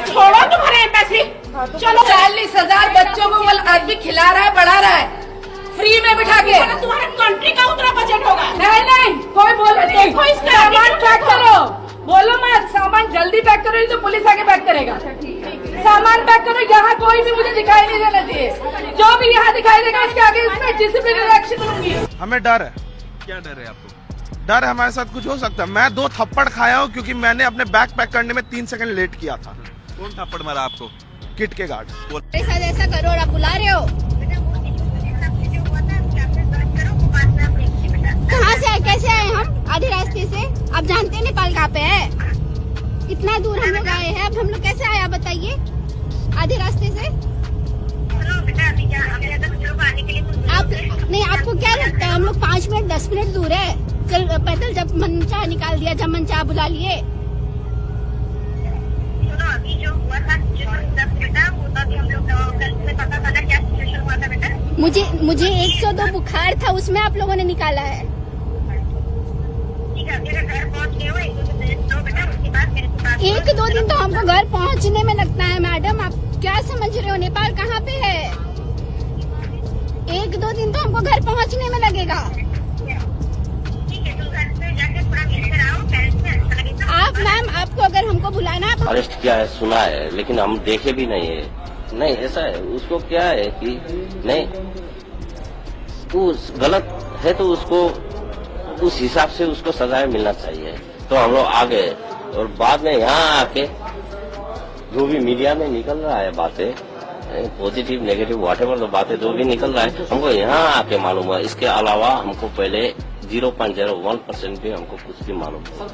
छोड़ो तुम्हारे एम्बेसी। चलो 40,000 बच्चों को वो आदमी खिला रहा है, बढ़ा रहा है, फ्री में बिठा के। तुम्हारे कंट्री का उतना बजट होगा। नहीं कोई बोले देखो इसका सामान पैक करो, बोलो मत, सामान जल्दी पैक करो, नहीं तो पुलिस आके पैक करेगा। सामान पैक करो, यहाँ कोई भी मुझे दिखाई नहीं देना चाहिए। जो भी यहाँ दिखाई देगा उसके आगे इसमें डिसिप्लिनरी एक्शन लूंगी। हमें डर है। क्या डर है आपको? डर है, हमारे साथ कुछ हो सकता है। मैं 2 थप्पड़ खाया हूँ क्योंकि मैंने अपने बैग पैक करने में 3 सेकंड लेट किया था। कौन थप्पड़ मारा आपको? किट के गार्ड। ऐसा करो और आप बुला रहे हो। कहाँ से आए, कैसे आए हम? आधे रास्ते से। आप जानते हैं नेपाल कहाँ पे है? इतना दूर हम लोग आए हैं, अब हम लोग कैसे आए आप बताइए? आधे रास्ते से। आप नहीं, आपको क्या लगता है हम लोग 5 मिनट 10 मिनट दूर है? चल पैदल जब मन चाह निकाल दिया, जब मन चाह बुला लिए। अभी जो हुआ था बेटा, वो तो अभी हम लोग कल में पता चला क्या सिचुएशन हुआ था बेटा। मुझे 102 बुखार था, उसमें आप लोगों ने निकाला है। ठीक है, मेरे घर पहुंच गए हो, 1-2 दिन तो बेटा, उसके बाद मेरे से बात। 1-2 दिन तो हमको घर पहुंचने में लगता है मैडम, आप क्या समझ रहे हो? नेपाल कहाँ पे है? 1-2 दिन तो हमको घर पहुंचने में लगेगा। ठीक है, तुम घर पे जाके थोड़ा मिलकर आओ, पेरेंट्स से अच्छा लगेगा। आप मैम, आपको अगर हमको बुलाना है। अरेस्ट किया है, सुना है, लेकिन हम देखे भी नहीं है। नहीं ऐसा है, उसको क्या है कि नहीं, उस गलत है तो उसको उस हिसाब से उसको सजाए मिलना चाहिए। तो हम लोग आ गए और बाद में यहाँ आके जो भी मीडिया में निकल रहा है बातें, पॉजिटिव नेगेटिव व्हाटएवर बातें जो भी निकल रहा है, हमको यहाँ आके मालूम हुआ। इसके अलावा हमको पहले 0.01% भी हमको कुछ भी मालूम हुआ।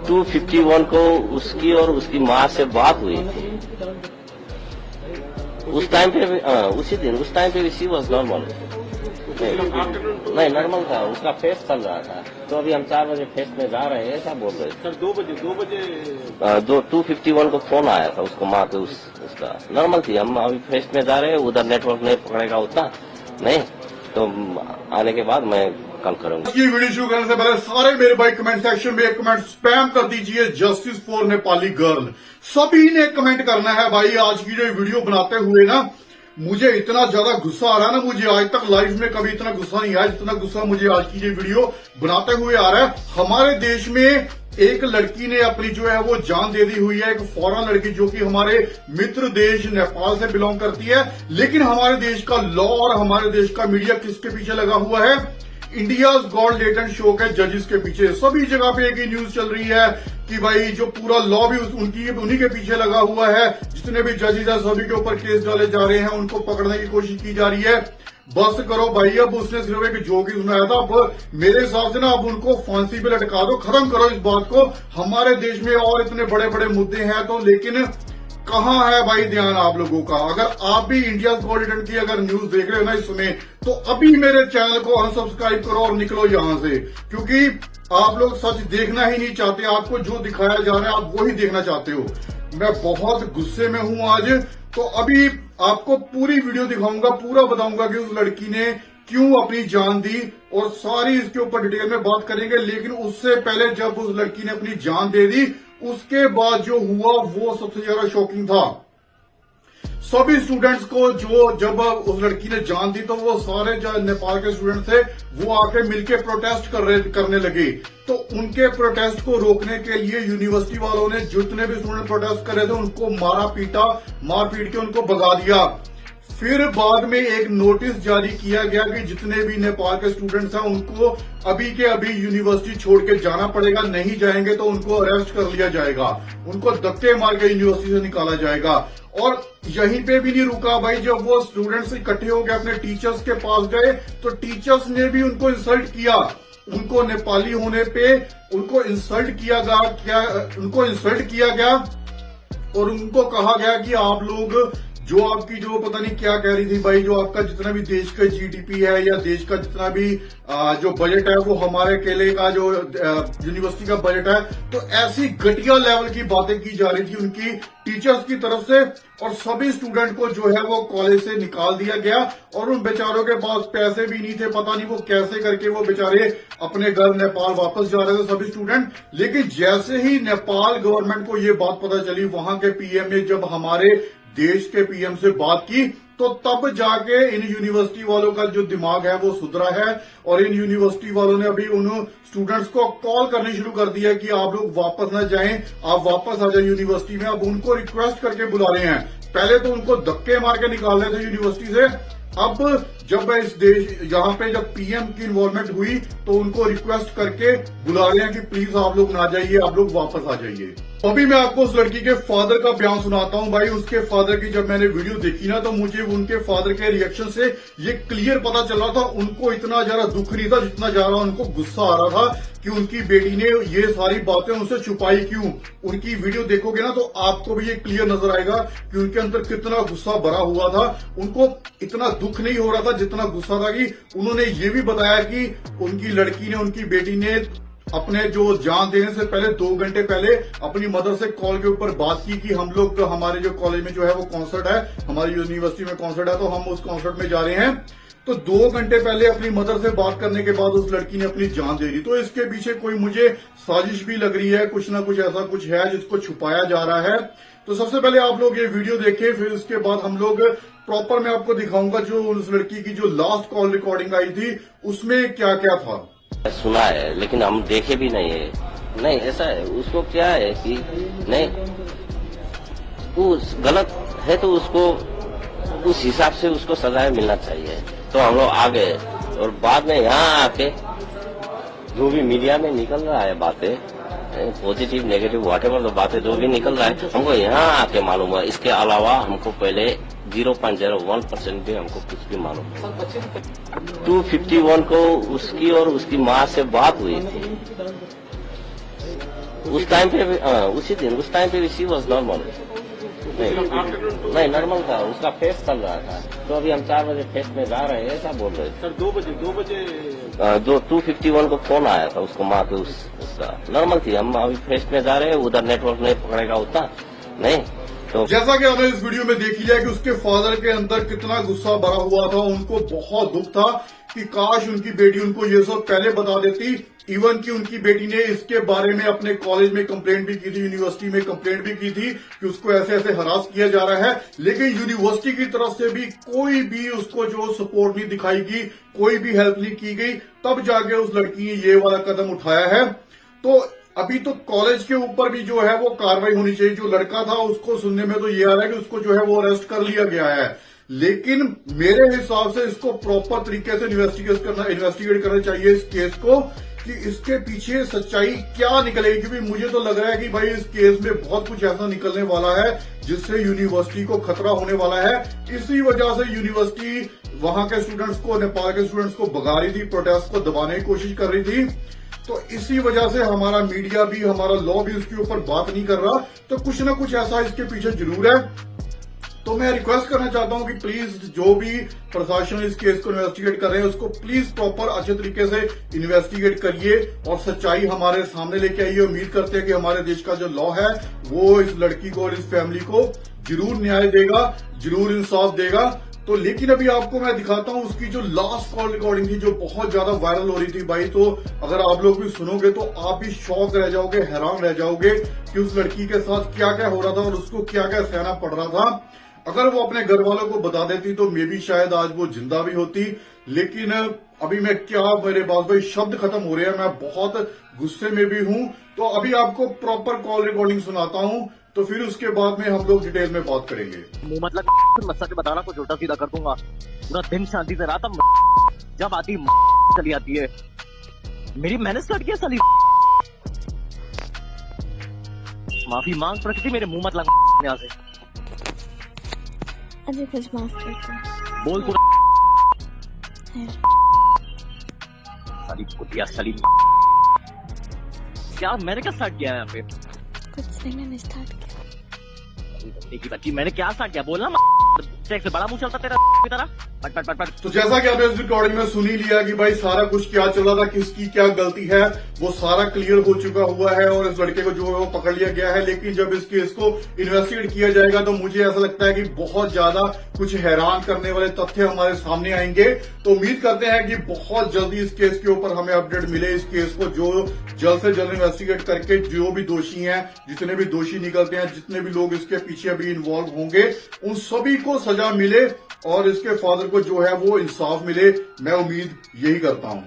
251 को उसकी और उसकी माँ से बात हुई थी उस टाइम पे, उसी दिन उस टाइम पे शी वॉज नॉर्मल। नहीं नॉर्मल था, उसका फेस्ट चल रहा था। तो अभी हम 4 बजे फेस्ट में जा रहे हैं, ऐसा बोल रहे थे। सर 2 बजे 251 को फोन आया था उसको माँ के, उसका नॉर्मल थी। हम अभी फेस्ट में जा रहे हैं, उधर नेटवर्क नहीं पकड़ेगा उतना नहीं, तो आने के बाद मैं कल करूंगा। ये वीडियो शुरू करने से पहले सारे मेरे भाई कमेंट सेक्शन में एक कमेंट स्पैम कर दीजिए, जस्टिस फॉर नेपाली गर्ल। सभी ने कमेंट करना है भाई। आज की जो वीडियो बनाते हुए ना, मुझे इतना ज्यादा गुस्सा आ रहा है ना, मुझे आज तक लाइफ में कभी इतना गुस्सा नहीं आया जितना गुस्सा मुझे आज की ये वीडियो बनाते हुए आ रहा है। हमारे देश में एक लड़की ने अपनी जो है वो जान दे दी हुई है, एक फॉरेन लड़की जो कि हमारे मित्र देश नेपाल से बिलोंग करती है। लेकिन हमारे देश का लॉ और हमारे देश का मीडिया किसके पीछे लगा हुआ है? इंडियाज गॉड लेटेंट शो के जजेस के पीछे। सभी जगह पे एक ही न्यूज चल रही है कि भाई जो पूरा लॉ भी उन्हीं के पीछे लगा हुआ है। जितने भी जजेस हैं सभी के ऊपर केस डाले जा रहे हैं, उनको पकड़ने की कोशिश की जा रही है। बस करो भाई, अब उसने सिर्फ एक जोक ही सुनाया था। अब मेरे हिसाब से ना अब उनको फांसी पे लटका दो, खत्म करो इस बात को। हमारे देश में और इतने बड़े बड़े मुद्दे हैं तो, लेकिन कहाँ है भाई ध्यान आप लोगों का? अगर आप भी इंडिया गॉड लेटेंट की अगर न्यूज देख रहे हो ना इस समय, तो अभी मेरे चैनल को अनसब्सक्राइब करो और निकलो यहाँ से, क्योंकि आप लोग सच देखना ही नहीं चाहते। आपको जो दिखाया जा रहा है आप वही देखना चाहते हो। मैं बहुत गुस्से में हूं आज, तो अभी आपको पूरी वीडियो दिखाऊंगा, पूरा बताऊंगा कि उस लड़की ने क्यों अपनी जान दी, और सारी इसके ऊपर डिटेल में बात करेंगे। लेकिन उससे पहले जब उस लड़की ने अपनी जान दे दी, उसके बाद जो हुआ वो सबसे ज्यादा शॉकिंग था। सभी स्टूडेंट्स को जो जब उस लड़की ने जान दी, तो वो सारे जो नेपाल के स्टूडेंट थे वो आके मिलके प्रोटेस्ट करने लगे। तो उनके प्रोटेस्ट को रोकने के लिए यूनिवर्सिटी वालों ने जितने भी स्टूडेंट प्रोटेस्ट कर रहे थे उनको मार पीट के उनको भगा दिया। फिर बाद में एक नोटिस जारी किया गया कि जितने भी नेपाल के स्टूडेंट्स हैं उनको अभी के अभी यूनिवर्सिटी छोड़ के जाना पड़ेगा, नहीं जाएंगे तो उनको अरेस्ट कर लिया जाएगा, उनको धक्के मार के यूनिवर्सिटी से निकाला जाएगा। और यहीं पे भी नहीं रुका भाई, जब वो स्टूडेंट्स इकट्ठे होकर अपने टीचर्स के पास गए तो टीचर्स ने भी उनको इंसल्ट किया। उनको नेपाली होने पे उनको इंसल्ट किया गया और उनको कहा गया कि आप लोग जो आपकी जो पता नहीं क्या कह रही थी भाई, जो आपका जितना भी देश का जीडीपी है या देश का जितना भी जो बजट है वो हमारे अकेले का जो यूनिवर्सिटी का बजट है, तो ऐसी घटिया लेवल की बातें की जा रही थी उनकी टीचर्स की तरफ से, और सभी स्टूडेंट को जो है वो कॉलेज से निकाल दिया गया, और उन बेचारों के पास पैसे भी नहीं थे, पता नहीं वो कैसे करके वो बेचारे अपने घर नेपाल वापस जा रहे थे सभी स्टूडेंट। लेकिन जैसे ही नेपाल गवर्नमेंट को ये बात पता चली, वहां के पीएम ने जब हमारे देश के पीएम से बात की, तो तब जाके इन यूनिवर्सिटी वालों का जो दिमाग है वो सुधरा है, और इन यूनिवर्सिटी वालों ने अभी उन स्टूडेंट्स को कॉल करनी शुरू कर दिया कि आप लोग वापस न जाएं, आप वापस आ जाए यूनिवर्सिटी में। अब उनको रिक्वेस्ट करके बुला रहे हैं। पहले तो उनको धक्के मार के निकाल रहे थे यूनिवर्सिटी से, अब जब इस देश यहाँ पे जब पीएम की इन्वॉल्वमेंट हुई तो उनको रिक्वेस्ट करके बुला रहे हैं कि प्लीज आप लोग ना जाइए, आप लोग वापस आ जाइए। अभी मैं आपको उस लड़की के फादर का बयान सुनाता हूं भाई। उसके फादर की जब मैंने वीडियो देखी ना, तो मुझे उनके फादर के रिएक्शन से ये क्लियर पता चल रहा था उनको इतना ज्यादा दुख नहीं था जितना ज्यादा उनको गुस्सा आ रहा था कि उनकी बेटी ने ये सारी बातें उनसे छुपाई क्यों। उनकी वीडियो देखोगे ना तो आपको भी ये क्लियर नजर आएगा कि उनके अंदर कितना गुस्सा भरा हुआ था। उनको इतना दुख नहीं हो रहा था जितना गुस्सा था, कि उन्होंने ये भी बताया कि उनकी लड़की ने, उनकी बेटी ने अपने जो जान देने से पहले 2 घंटे पहले अपनी मदर से कॉल के ऊपर बात की कि हम लोग हमारे जो कॉलेज में जो है वो कॉन्सर्ट है, हमारी यूनिवर्सिटी में कॉन्सर्ट है, तो हम उस कॉन्सर्ट में जा रहे हैं। तो 2 घंटे पहले अपनी मदर से बात करने के बाद उस लड़की ने अपनी जान दे दी। तो इसके पीछे कोई मुझे साजिश भी लग रही है, कुछ ना कुछ ऐसा कुछ है जिसको छुपाया जा रहा है। तो सबसे पहले आप लोग ये वीडियो देखें, फिर उसके बाद हम लोग प्रॉपर मैं आपको दिखाऊंगा जो उस लड़की की जो लास्ट कॉल रिकॉर्डिंग आई थी उसमें क्या क्या था। सुना है लेकिन हम देखे भी नहीं है। नहीं ऐसा है, उसको क्या है कि नहीं उस गलत है तो उसको उस हिसाब से उसको सजा मिलना चाहिए। तो हम लोग आ गए, और बाद में यहाँ आके जो भी मीडिया में निकल रहा है बातें, पॉजिटिव नेगेटिव व्हाटएवर जो बातें जो भी निकल रहा है, हमको यहाँ आके मालूम हुआ। इसके अलावा हमको पहले 0.01% भी हमको कुछ भी मालूम नहीं। 251 को उसकी और उसकी माँ से बात हुई थी उस टाइम पे, उसी दिन उस टाइम पे शी वॉज नॉर्मल। नहीं नॉर्मल था, उसका फेस्ट चल रहा था। तो अभी हम 4 बजे फेस्ट में जा रहे हैं ऐसा बोल रहे थे सर। 2 बजे जो 251 को फोन आया था उसको माँ के उसका नॉर्मल थी। हम अभी फेस्ट में जा रहे हैं, उधर नेटवर्क नहीं पकड़ेगा उतना नहीं। तो जैसा कि आपने इस वीडियो में देख लिया कि उसके फादर के अंदर कितना गुस्सा भरा हुआ था। उनको बहुत दुख था कि काश उनकी बेटी उनको ये सब पहले बता देती। इवन कि उनकी बेटी ने इसके बारे में अपने कॉलेज में कंप्लेंट भी की थी, यूनिवर्सिटी में कंप्लेंट भी की थी कि उसको ऐसे ऐसे हरास किया जा रहा है। लेकिन यूनिवर्सिटी की तरफ से भी कोई भी उसको जो सपोर्ट नहीं दिखाई गई, कोई भी हेल्प नहीं की गई। तब जाके उस लड़की ने ये वाला कदम उठाया है। तो अभी तो कॉलेज के ऊपर भी जो है वो कार्रवाई होनी चाहिए। जो लड़का था उसको सुनने में तो ये आ रहा है कि उसको जो है वो अरेस्ट कर लिया गया है, लेकिन मेरे हिसाब से इसको प्रॉपर तरीके से इन्वेस्टिगेट करना चाहिए इस केस को, कि इसके पीछे सच्चाई क्या निकलेगी। क्योंकि मुझे तो लग रहा है कि भाई इस केस में बहुत कुछ ऐसा निकलने वाला है जिससे यूनिवर्सिटी को खतरा होने वाला है। इसी वजह से यूनिवर्सिटी वहां के स्टूडेंट्स को, नेपाल के स्टूडेंट्स को भगा रही थी, प्रोटेस्ट को दबाने की कोशिश कर रही थी। तो इसी वजह से हमारा मीडिया भी, हमारा लॉ भी उसके ऊपर बात नहीं कर रहा। तो कुछ ना कुछ ऐसा इसके पीछे जरूर है। तो मैं रिक्वेस्ट करना चाहता हूं कि प्लीज जो भी प्रशासन इस केस को इन्वेस्टिगेट कर रहे हैं उसको प्लीज प्रॉपर अच्छे तरीके से इन्वेस्टिगेट करिए और सच्चाई हमारे सामने लेके आइए। उम्मीद करते हैं कि हमारे देश का जो लॉ है वो इस लड़की को और इस फैमिली को जरूर न्याय देगा, जरूर इंसाफ देगा। तो लेकिन अभी आपको मैं दिखाता हूं उसकी जो लास्ट कॉल रिकॉर्डिंग थी जो बहुत ज्यादा वायरल हो रही थी भाई। तो अगर आप लोग भी सुनोगे तो आप भी शॉक रह जाओगे, हैरान रह जाओगे कि उस लड़की के साथ क्या क्या हो रहा था और उसको क्या क्या सहना पड़ रहा था। अगर वो अपने घर वालों को बता देती तो मे भी शायद आज वो जिंदा भी होती। लेकिन अभी मैं क्या, मेरे पास भाई शब्द खत्म हो रहे हैं, मैं बहुत गुस्से में भी हूं। तो अभी आपको प्रॉपर कॉल रिकॉर्डिंग सुनाता हूं, तो फिर उसके बाद में हम लोग डिटेल में बात करेंगे। मुंह मतलब मत सच बताना, कुछ उल्टा सीधा कर दूंगा। पूरा दिन शांति से रहा था, जब आती चली आती है। मेरी मेहनत कट गया साली। माफी मांग प्रकृति, मेरे मुंह मत लगा यहाँ से। अभी कुछ माफ करते बोल तू साली कुटिया साली। क्या मैंने क्या स्टार्ट किया है यहाँ पे? कुछ नहीं, मैंने स्टार्ट किया। एक ही बच्ची मैंने क्या स्टार्ट किया बोलना से बड़ा मुंह चलता तेरा की तरह पट पट पट पट। तो जैसा कि आपने इस रिकॉर्डिंग में सुन ही लिया कि भाई सारा कुछ क्या चल रहा था, किसकी क्या गलती है, वो सारा क्लियर हो चुका हुआ है और इस लड़के को जो है वो पकड़ लिया गया है। लेकिन जब इस केस को इन्वेस्टिगेट किया जाएगा तो मुझे ऐसा लगता है कि बहुत ज्यादा कुछ हैरान करने वाले तथ्य हमारे सामने आएंगे। तो उम्मीद करते हैं कि बहुत जल्दी इस केस के ऊपर हमें अपडेट मिले। इस केस को जो जल्द से जल्द इन्वेस्टिगेट करके जो भी दोषी हैं, जितने भी दोषी निकलते हैं, जितने भी लोग इसके पीछे अभी इन्वॉल्व होंगे, उन सभी को सजा मिले और इसके फादर को जो है वो इंसाफ मिले। मैं उम्मीद यही करता हूं।